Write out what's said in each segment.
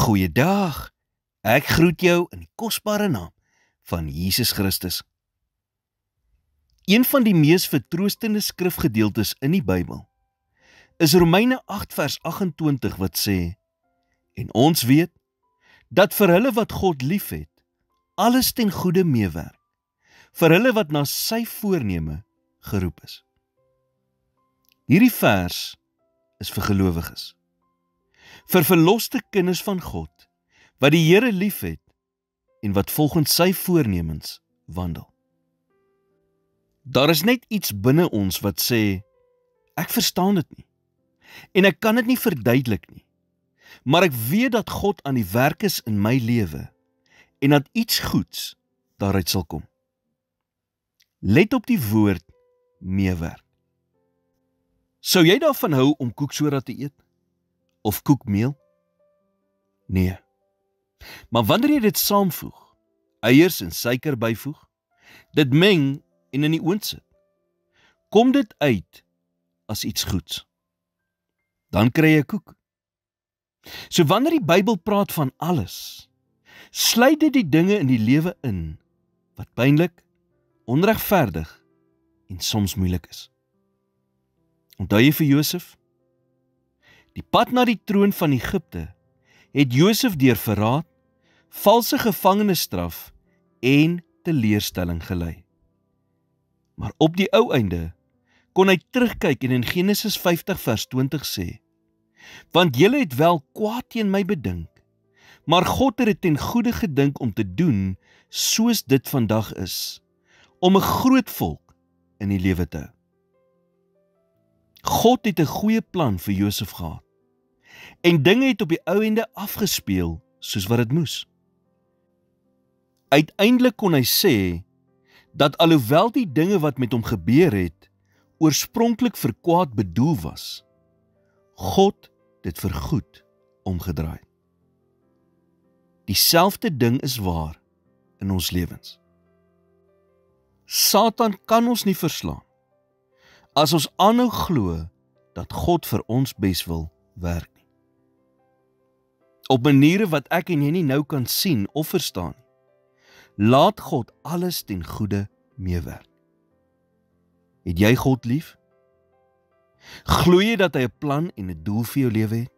Goeiedag, ek groet jou in die kosbare naam van Jesus Christus. Een van die mees vertroostende skrifgedeeltes in die Bybel is Romeine 8 vers 28 wat sê, en ons weet, dat vir hulle wat God liefhet, alles ten goeie meewerk, vir hulle wat na sy voorneme geroep is. Hierdie vers is vir gelowiges, vir verloste kinders van God, wat die Here liefhet en wat volgens sy voornemens wandel. Daar is net iets binne ons wat sê, ek verstaan dit nie, en ek kan dit nie verduidelik nie, maar ek weet dat God aan die werk is in my lewe, en dat iets goeds daaruit sal kom. Let op die woord meewerk. Sou jy daarvan hou om koeksoda te eet? Of koekmeel? Nee. Maar wanneer jy dit saamvoeg, eiers en suiker byvoeg, dit meng en in die oond sit, kom dit uit as iets goeds. Dan kry jy koek. So wanneer die Bybel praat van alles, sluit dit die dinge in die lewe in, wat pynlik, onregverdig en soms moeilik is. Onthou jy vir Josef? Die pad na die troon van Egipte het Josef deur verraad, valse gevangenisstraf en teleurstelling gelei. Maar op die ou einde kon hy terugkyk en in Genesis 50 vers 20 sê, want julle het wel kwaad teen my bedink, maar God het dit ten goeie gedink om te doen soos dit vandag is, om 'n groot volk in die lewe te hou. God het 'n goeie plan vir Josef gehad, en dinge het op die ou ende afgespeel soos wat dit moes. Uiteindelik kon hy sê, dat alhoewel die dinge wat met hom gebeur het, oorspronklik vir kwaad bedoel was, God dit vir goed omgedraai. Dieselfde ding is waar in ons lewens. Satan kan ons nie verslaan, as ons aanhou glo, dat God vir ons bes wil werk nie. Op maniere wat ek en jy nie nou kan sien of verstaan nie, laat God alles ten goeie meewerk. Het jy God lief? Glo jy dat hy 'n plan en 'n doel vir jou lewe het?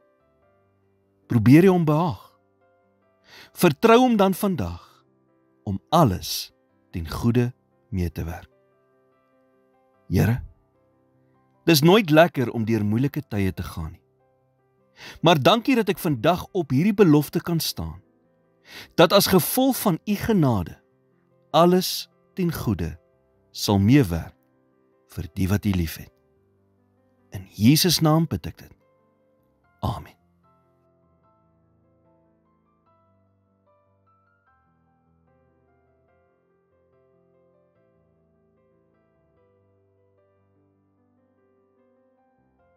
Probeer jy hom behaag? Vertrou hom dan vandag om alles ten goeie mee te werk. Here, dis nooit lekker om deur moeilike tye te gaan nie. Maar dankie dat ek vandag op hierdie belofte kan staan, dat as gevolg van u genade, alles ten goeie sal meewerk vir die wat u liefhet. In Jesus naam bid ek dit. Amen.